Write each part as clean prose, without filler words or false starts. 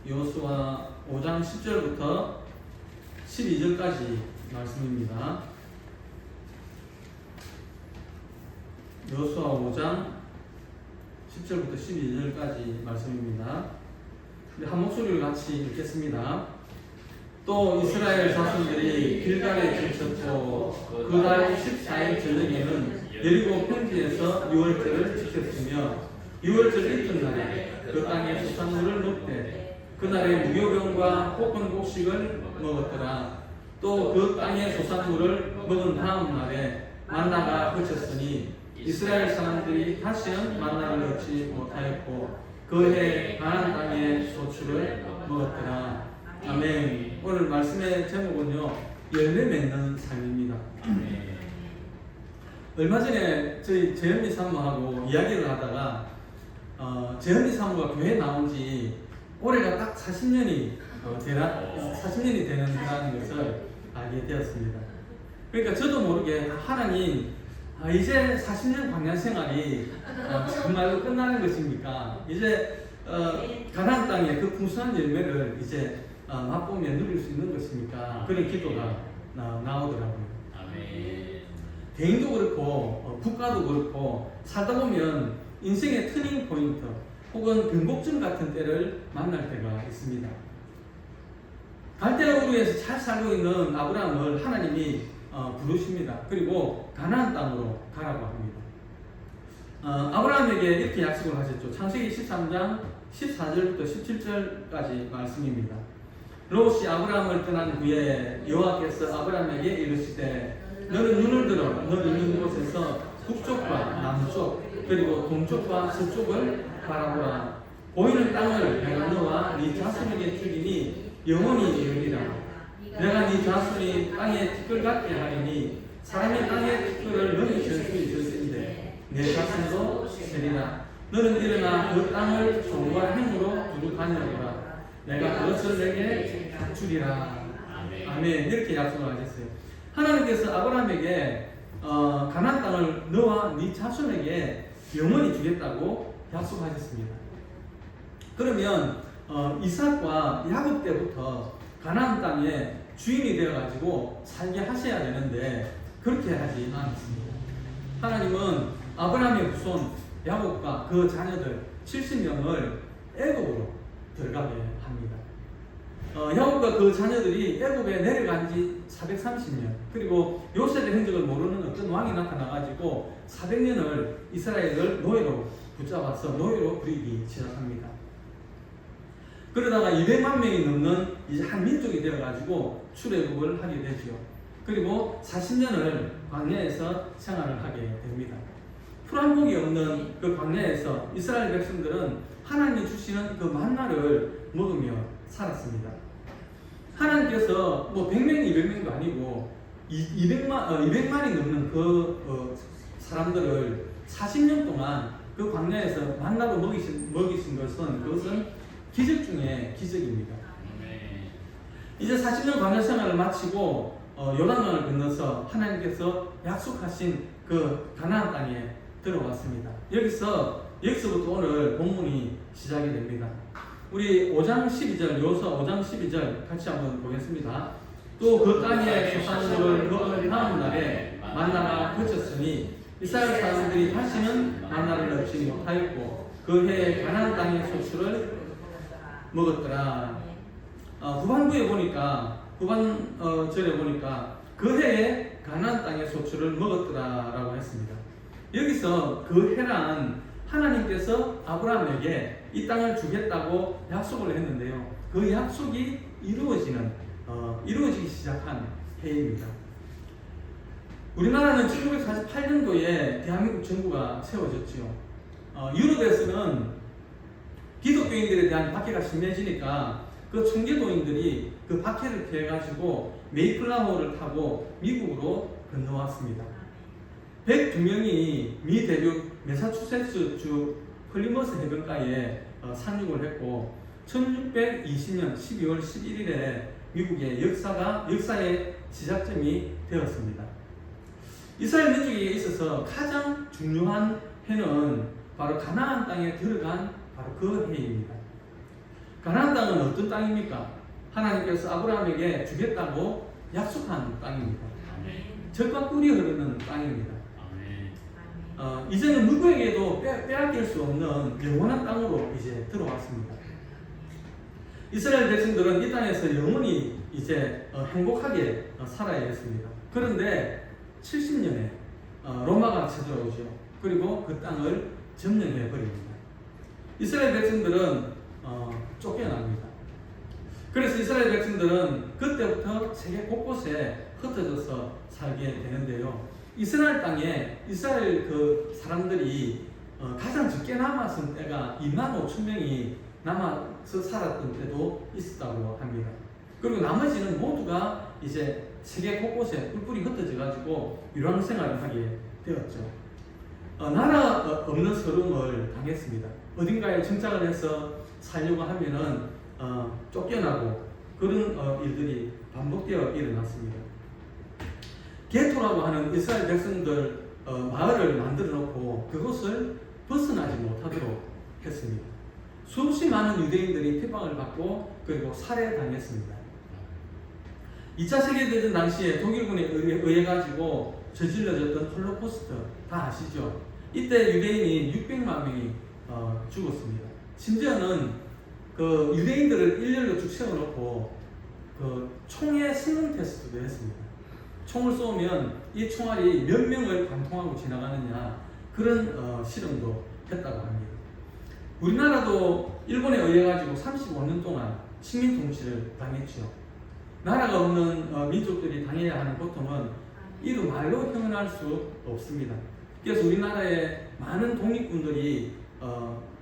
여호수아 5장 10절부터 12절까지 말씀입니다. 여호수아 5장 10절부터 12절까지 말씀입니다. 한 목소리로 같이 읽겠습니다. 또 이스라엘 자손들이 길갈에 지쳤고 그달 14일 저녁에는 여리고 평지에서 유월절을 지켰으며 유월절 이튿날에 그 땅의 소산물을 먹되 그날에 무교병과 혹은 곡식을 먹었더라. 또 그 땅의 소산물을 먹은 다음 날에 만나가 그쳤으니 이스라엘 사람들이 다시는 만나를 얻지 못하였고 그해 가나안 땅의 소출을 먹었더라. 아멘. 오늘 말씀의 제목은요, 열매 맺는 삶입니다. 얼마 전에 저희 재현미 사모하고 이야기를 하다가 재현미 사모가 교회에 나온 지 올해가 딱 40년이 되는 것을 알게 되었습니다. 그러니까 저도 모르게 하나님, 이제 40년 광야 생활이 정말로 끝나는 것입니까? 이제 가나안 땅의 그 풍성한 열매를 이제 맛보며 누릴 수 있는 것입니까? 그런 기도가 나오더라고요. 아멘. 개인도 그렇고 국가도 그렇고 살다 보면 인생의 터닝 포인트 혹은 변곡점 같은 때를 만날 때가 있습니다. 갈대아 우르에서 잘 살고 있는 아브라함을 하나님이 부르십니다. 그리고 가나안 땅으로 가라고 합니다. 아브라함에게 이렇게 약속을 하셨죠. 창세기 13장 14절부터 17절까지 말씀입니다. 롯이 아브라함을 떠난 후에 여호와께서 아브라함에게 이르시되 너는 눈을 들어 너 있는 곳에서 북쪽과 남쪽 그리고 동쪽과 서쪽을 바라보라. 보이는 땅을 내가 너와 네 자손에게 주리니 영원히 이르리라. 내가 네 자손이 땅에 티끌 같게 하리니 사람이 땅에 티끌을 너희 전수 있을진데 내 자손도 세리라. 너는 일어나 그 땅을 종과 행으로 두루 다녀오라. 내가 그것을 내게 주리라. 아멘. 이렇게 약속을 하셨어요. 하나님께서 아브라함에게 가나안 땅을 너와 네 자손에게 영원히 주겠다고 약속하셨습니다. 그러면 이삭과 야곱 때부터 가나안 땅에 주인이 되어가지고 살게 하셔야 되는데 그렇게 하지 않았습니다. 하나님은 아브라함의 후손 야곱과 그 자녀들 70명을 애굽으로 들어가게 합니다. 야곱과 그 자녀들이 애굽에 내려간 지 430년, 그리고 요셉의 행적을 모르는 어떤 왕이 나타나가지고 400년을 이스라엘을 노예로 붙잡아서 노예로 부리기 시작합니다. 그러다가 200만 명이 넘는 이제 한 민족이 되어가지고 출애굽을 하게 되죠. 그리고 40년을 광야에서 생활을 하게 됩니다. 풀 한 폭이 없는 그 광야에서 이스라엘 백성들은 하나님이 주시는 그 만나를 먹으며 살았습니다. 하나님께서 뭐 100명, 200명도 아니고 200만이 넘는 그 사람들을 40년 동안 그 광야에서 만나로 먹이신 것은 그것은 기적 중에 기적입니다. 이제 40년 광야 생활을 마치고 요단강을 건너서 하나님께서 약속하신 그 가나안 땅에 들어왔습니다. 여기서부터 오늘 본문이 시작이 됩니다. 우리 5장 12절, 여호수아 5장 12절 같이 한번 보겠습니다. 또 그 땅의 소산물을 먹은 다음 날에 만나가 그쳤으니 이스라엘 사람들이 다시는 만나를 얻지 못하였고 그 해에 가나안 땅의 소출을 먹었더라. 후반절에 보니까 그 해에 가나안 땅의 소출을 먹었더라라고 했습니다. 여기서 그 해란 하나님께서 아브라함에게 이 땅을 주겠다고 약속을 했는데요. 그 약속이 이루어지기 시작한 해입니다. 우리나라는 1948년도에 대한민국 정부가 세워졌죠. 유럽에서는 기독교인들에 대한 박해가 심해지니까 그 청교도인들이 그 박해를 피해가지고 메이플라워를 타고 미국으로 건너왔습니다. 102명이 미 대륙 매사추세츠주 플리머스 해변가에 상륙을 했고 1620년 12월 11일에 미국의 역사의 시작점이 되었습니다. 이스라엘 민족에게 있어서 가장 중요한 해는 바로 가나안 땅에 들어간 바로 그 해입니다. 가나안 땅은 어떤 땅입니까? 하나님께서 아브라함에게 주겠다고 약속한 땅입니다. 젖과 꿀이 흐르는 땅입니다. 이제는 누구에게도 빼앗길 수 없는 영원한 땅으로 이제 들어왔습니다. 이스라엘 백성들은 이 땅에서 영원히 이제 행복하게 살아야 했습니다. 그런데 70년에 로마가 쳐들어오죠. 그리고 그 땅을 점령해 버립니다. 이스라엘 백성들은 쫓겨납니다. 그래서 이스라엘 백성들은 그때부터 세계 곳곳에 흩어져서 살게 되는데요. 이스라엘 땅에 이스라엘 그 사람들이 가장 적게 남았을 때가 2만 5천 명이 남아서 살았던 때도 있었다고 합니다. 그리고 나머지는 모두가 이제 세계 곳곳에 뿔뿔이 흩어져 가지고 유랑 생활을 하게 되었죠. 나라 없는 서름을 당했습니다. 어딘가에 정착을 해서 살려고 하면은 쫓겨나고 그런 일들이 반복되어 일어났습니다. 게토라고 하는 이스라엘 백성들 마을을 만들어 놓고 그것을 벗어나지 못하도록 했습니다. 수없이 많은 유대인들이 핍박을 받고 그리고 살해당했습니다. 2차 세계대전 당시에 독일군에 의해 가지고 저질러졌던 홀로코스트 다 아시죠? 이때 유대인이 600만 명이 죽었습니다. 심지어는 그 유대인들을 일렬로 쭉 세워놓고 그 총의 성능 테스트도 했습니다. 총을 쏘면 이 총알이 몇 명을 관통하고 지나가느냐 그런 실험도 했다고 합니다. 우리나라도 일본에 의해 가지고 35년 동안 식민 통치를 당했죠. 나라가 없는 민족들이 당해야 하는 고통은 이루 말로 표현할 수 없습니다. 그래서 우리나라에 많은 독립군들이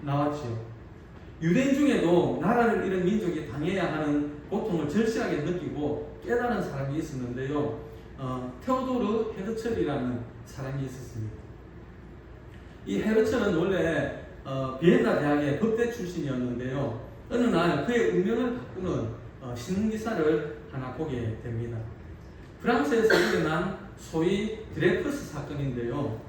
나왔죠. 유대인 중에도 나라를 잃은 민족이 당해야 하는 고통을 절실하게 느끼고 깨달은 사람이 있었는데요. 테오도르 헤르첼이라는 사람이 있었습니다. 이 헤르첼은 원래 비엔나 대학의 법대 출신이었는데요. 어느 날 그의 운명을 바꾸는 신문기사를 하나 보게 됩니다. 프랑스에서 일어난 소위 드레프스 사건인데요.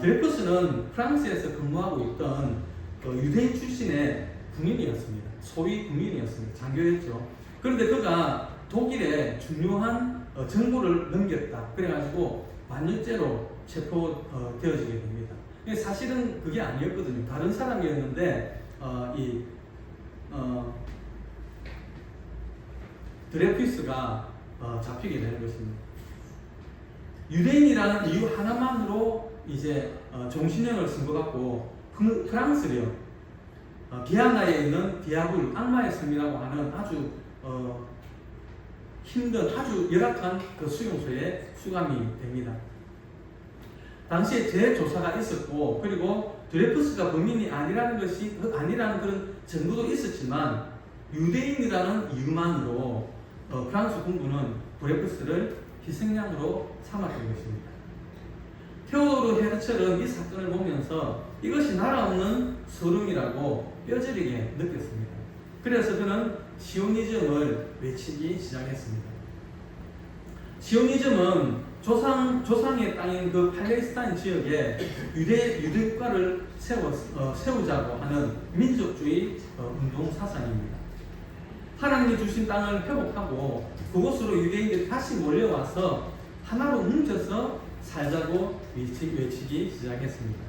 드레프스는 프랑스에서 근무하고 있던 유대인 출신의 군인이었습니다. 소위 군인이었습니다. 장교였죠. 그런데 그가 독일에 중요한 정보를 넘겼다. 그래가지고 만유죄로 체포되어지게 됩니다. 사실은 그게 아니었거든요. 다른 사람이었는데 드레피스가 잡히게 되는 것입니다. 유대인이라는 이유 하나만으로 이제 종신형을 선고받고 프랑스령 비아나에 있는 디아블 악마의 섬이라고 하는 아주 힘든 아주 열악한 그 수용소에 수감이 됩니다. 당시에 재조사가 있었고 그리고 드레프스가 범인이 아니라는 그런 정보도 있었지만 유대인이라는 이유만으로 프랑스 군부는 드레프스를 희생양으로 삼았던 것입니다. 테오도르 헤르첼은 이 사건을 보면서 이것이 나라 없는 소름이라고 뼈저리게 느꼈습니다. 그래서 그는 시오니즘을 외치기 시작했습니다. 시오니즘은 조상의 땅인 그 팔레스타인 지역에 유대 국가를 세우자고 하는 민족주의 운동 사상입니다. 하나님이 주신 땅을 회복하고 그곳으로 유대인들이 다시 몰려와서 하나로 뭉쳐서 살자고 외치기 시작했습니다.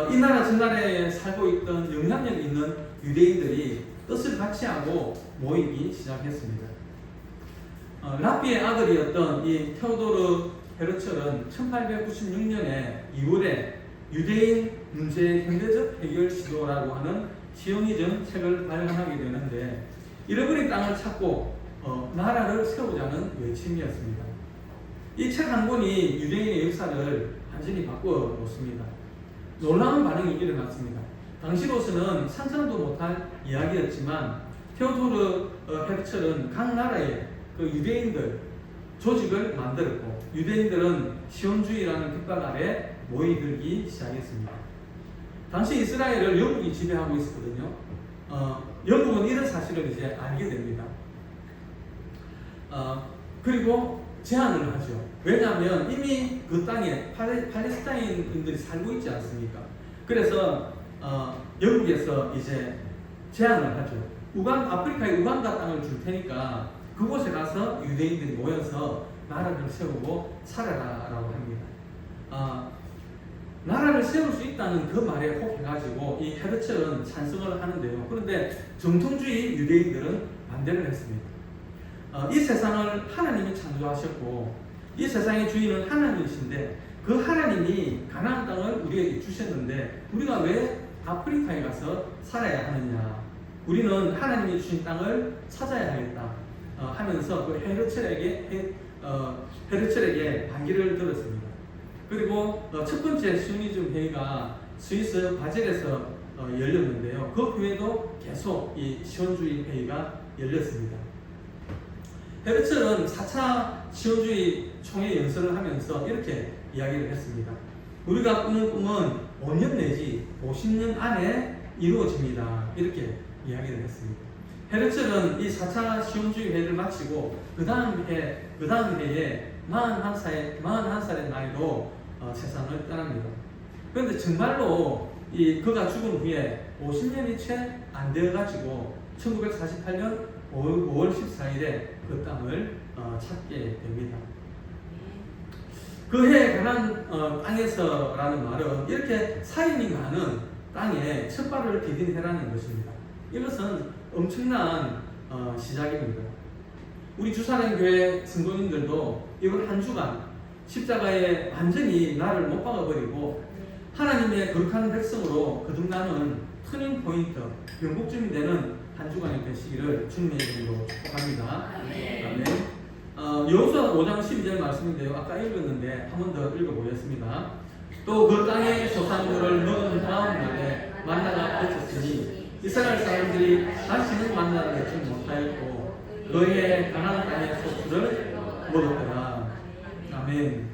이 나라 저 나라에 살고 있던 영향력 있는 유대인들이 뜻을 같이 하고 모이기 시작했습니다. 라피의 아들이었던 이 테오도르 헤르첼은 1896년에 2월에 유대인 문제의 현대적 해결 시도라고 하는 시오니즘 책을 발간하게 되는데 잃어버린 땅을 찾고 나라를 세우자는 외침이었습니다. 이 책 한 권이 유대인의 역사를 완전히 바꾸어 놓습니다. 놀라운 반응이 일어났습니다. 당시로서는 상상도 못할 이야기였지만 테오도르 헤르첼은 각 나라의 그 유대인들 조직을 만들었고 유대인들은 시온주의라는 깃발 아래 모이들기 시작했습니다. 당시 이스라엘을 영국이 지배하고 있었거든요. 영국은 이런 사실을 이제 알게 됩니다. 그리고 제안을 하죠. 왜냐하면 이미 그 땅에 팔레스타인인들이 살고 있지 않습니까? 그래서 영국에서 이제 제안을 하죠. 아프리카의 우간다 땅을 줄 테니까 그곳에 가서 유대인들이 모여서 나라를 세우고 살아라라고 합니다. 나라를 세울 수 있다는 그 말에 혹해가지고 이 헤르첼은 찬성을 하는데요. 그런데 정통주의 유대인들은 반대를 했습니다. 이 세상을 하나님이 창조하셨고 이 세상의 주인은 하나님이신데 그 하나님이 가나안 땅을 우리에게 주셨는데 우리가 왜 아프리카에 가서 살아야 하느냐? 우리는 하나님이 주신 땅을 찾아야 하겠다 하면서 그 헤르첼에게 반기를 들었습니다. 그리고 첫 번째 sionism 회의가 스위스 바젤에서 열렸는데요. 그 후에도 계속 이 시온주의 회의가 열렸습니다. 헤르첼은 4차 시온주의 총회 연설을 하면서 이렇게 이야기를 했습니다. 우리가 꾸는 꿈은 5년 내지 50년 안에 이루어집니다. 이렇게 이야기를 했습니다. 헤르첼은 이 4차 시온주의 회의를 마치고 그 다음 해에 41살의 나이로 세상을 떠납니다. 그런데 정말로 그가 죽은 후에 50년이 채 안 되어가지고 1948년 5월 14일에 그 땅을 찾게 됩니다. 그 해 가나안 땅에서라는 말은 이렇게 살인이 많은 땅에 첫 발을 디딘 해라는 것입니다. 이것은 엄청난 시작입니다. 우리 주사랑교회 성도님들도 이번 한 주간 십자가에 완전히 나를 못 박아버리고 하나님의 거룩한 백성으로 거듭나는 터닝 포인트, 변곡점이 되는 한 주간이 되시기를 주님의 이름으로 축복합니다. 아멘. 여호수아 5장 12절 말씀인데요. 아까 읽었는데 한 번 더 읽어보겠습니다. 또 그 땅의 소산물을 먹은 다음 날에 만나가 그쳤으니 이스라엘 사람들이 다시는 만나를 먹지 못하였고 그의 가나안 땅의 소출을 먹었더라. 아멘.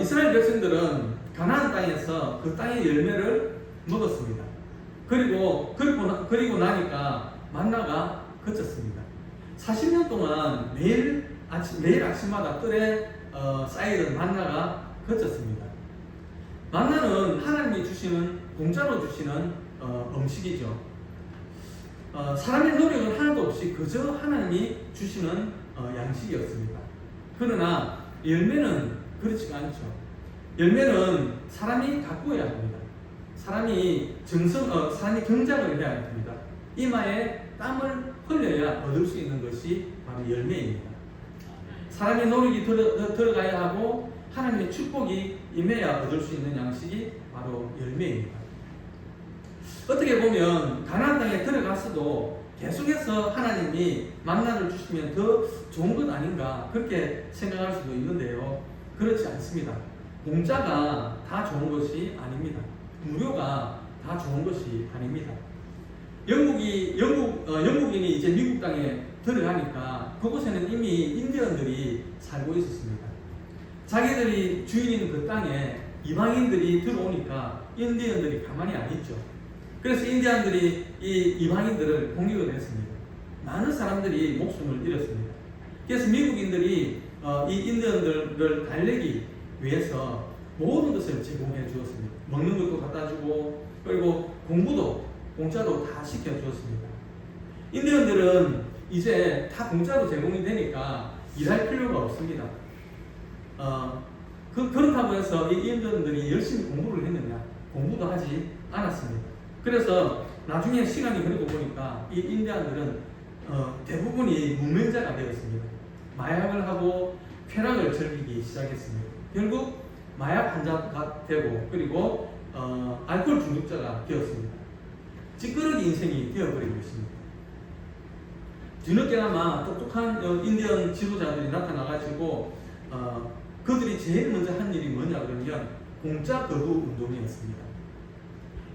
이스라엘 백성들은 가나안 땅에서 그 땅의 열매를 먹었습니다. 그리고 나니까 만나가 그쳤습니다. 40년 동안 매일 아침마다 뜰에 쌓이던 만나가 그쳤습니다. 만나는 하나님이 주시는 공짜로 주시는 음식이죠. 사람의 노력은 하나도 없이 그저 하나님이 주시는 양식이었습니다. 그러나 열매는 그렇지가 않죠. 열매는 사람이 가꾸어야 합니다. 사람이 경작을 해야 합니다. 이마에 땀을 흘려야 얻을 수 있는 것이 바로 열매입니다. 사람의 노력이 들어가야 하고 하나님의 축복이 임해야 얻을 수 있는 양식이 바로 열매입니다. 어떻게 보면 가나안 땅에 들어갔어도 계속해서 하나님이 만나를 주시면 더 좋은 것 아닌가 그렇게 생각할 수도 있는데요. 그렇지 않습니다. 공짜가 다 좋은 것이 아닙니다. 무료가 다 좋은 것이 아닙니다. 영국인이 이제 미국 땅에 들어가니까 그곳에는 이미 인디언들이 살고 있었습니다. 자기들이 주인인 그 땅에 이방인들이 들어오니까 인디언들이 가만히 안 있죠. 그래서 인디언들이 이 이방인들을 공격을 했습니다. 많은 사람들이 목숨을 잃었습니다. 그래서 미국인들이 이 인디언들을 달래기 위해서 모든 것을 제공해 주었습니다. 먹는 것도 갖다 주고 그리고 공부도 공짜로 다 시켜 주었습니다. 인디언들은 이제 다 공짜로 제공이 되니까 일할 필요가 없습니다. 그렇다고 해서 이 인디언들이 열심히 공부를 했느냐? 공부도 하지 않았습니다. 그래서 나중에 시간이 흐르고 보니까 이 인디언들은 대부분이 무명자가 되었습니다. 마약을 하고 쾌락을 즐기기 시작했습니다. 결국 마약 환자가 되고 그리고 알코올 중독자가 되었습니다. 찌끄러기 인생이 되어버리고 있습니다. 뒤늦게나마 똑똑한 인디언 지도자들이 나타나가지고 그들이 제일 먼저 한 일이 뭐냐 그러면 공짜 거부 운동이었습니다.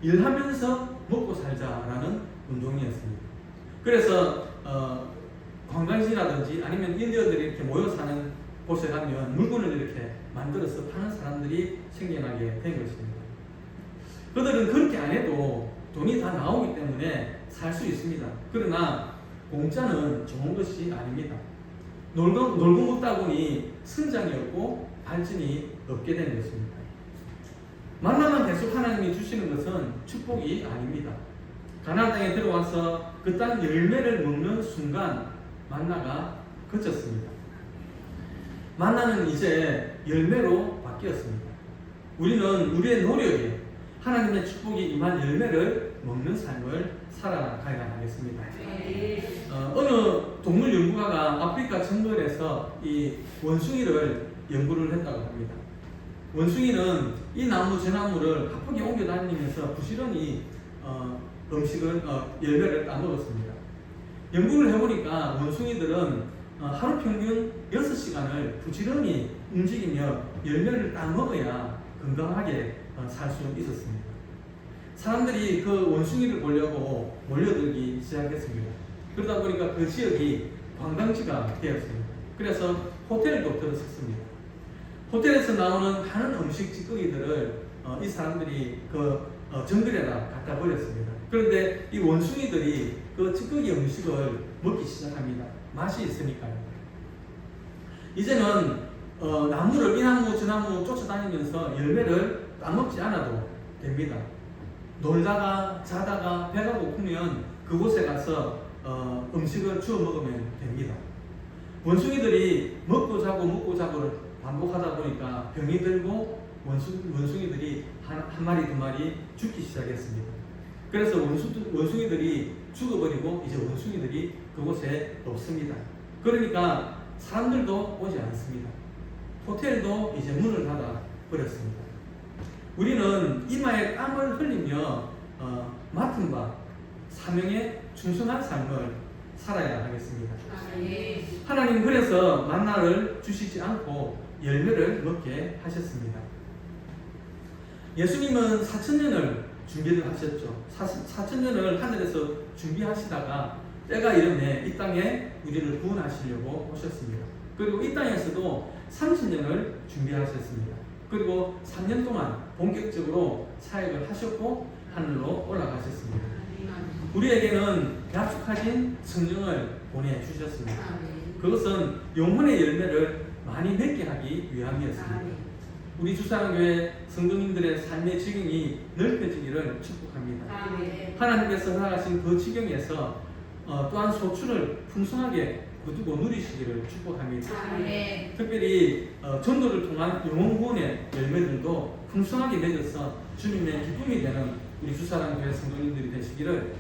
일하면서 먹고 살자라는 운동이었습니다. 그래서 관광지라든지 아니면 인디언들이 이렇게 모여 사는 곳에 가면 물건을 이렇게 만들어서 파는 사람들이 생겨나게 된 것입니다. 그들은 그렇게 안 해도 돈이 다 나오기 때문에 살 수 있습니다. 그러나 공짜는 좋은 것이 아닙니다. 놀고 먹다 보니 성장이 없고 발전이 없게 되는 것입니다. 만나만 계속 하나님이 주시는 것은 축복이 아닙니다. 가나안 땅에 들어와서 그 땅 열매를 먹는 순간 만나가 그쳤습니다. 만나는 이제 열매로 바뀌었습니다. 우리는 우리의 노력에 하나님의 축복이 임한 열매를 먹는 삶을 살아가야 하겠습니다. 어느 동물 연구가가 아프리카 정글에서 이 원숭이를 연구를 했다고 합니다. 원숭이는 이 나무 저 나무를 바쁘게 옮겨 다니면서 부지런히 열매를 따먹었습니다. 연구를 해보니까 원숭이들은 하루 평균 6시간을 부지런히 움직이며 열매를 따먹어야 건강하게 살 수 있었습니다. 사람들이 그 원숭이를 보려고 몰려들기 시작했습니다. 그러다 보니까 그 지역이 관광지가 되었습니다. 그래서 호텔도 들었었습니다. 호텔에서 나오는 많은 음식 찌꺼기들을 이 사람들이 그 정글에다 갖다 버렸습니다. 그런데 이 원숭이들이 그 찌꺼기 음식을 먹기 시작합니다. 맛이 있으니까요. 이제는 나무를 이 나무 저 나무 쫓아다니면서 열매를 따먹지 않아도 됩니다. 놀다가 자다가 배가 고프면 그곳에 가서 음식을 주워 먹으면 됩니다. 원숭이들이 먹고 자고를 반복하다 보니까 병이 들고 원숭이들이 한 마리 두 마리 죽기 시작했습니다. 그래서 원숭이들이 죽어버리고 이제 원숭이들이 그곳에 없습니다. 그러니까 사람들도 오지 않습니다. 호텔도 이제 문을 닫아 버렸습니다. 우리는 이마에 땀을 흘리며 맡은 바 사명에 충성한 삶을 살아야 하겠습니다. 하나님 그래서 만나를 주시지 않고 열매를 먹게 하셨습니다. 예수님은 4,000년을 준비를 하셨죠. 4,000년을 하늘에서 준비하시다가 때가 이르매 이 땅에 우리를 구원하시려고 오셨습니다. 그리고 이 땅에서도 30년을 준비하셨습니다. 그리고 3년 동안 본격적으로 사역을 하셨고 하늘로 올라가셨습니다. 우리에게는 약속하신 성령을 보내주셨습니다. 그것은 영혼의 열매를 많이 맺게 하기 위함이었습니다. 우리 주사랑교회 성도님들의 삶의 지경이 넓혀지기를 축복합니다. 하나님께서 허락하신 그 지경에서 또한 소출을 풍성하게 거두고 누리시기를 축복합니다. 특별히 전도를 통한 영혼 구원의 열매들도 풍성하게 맺어서 주님의 기쁨이 되는 우리 주사랑교회 성도님들이 되시기를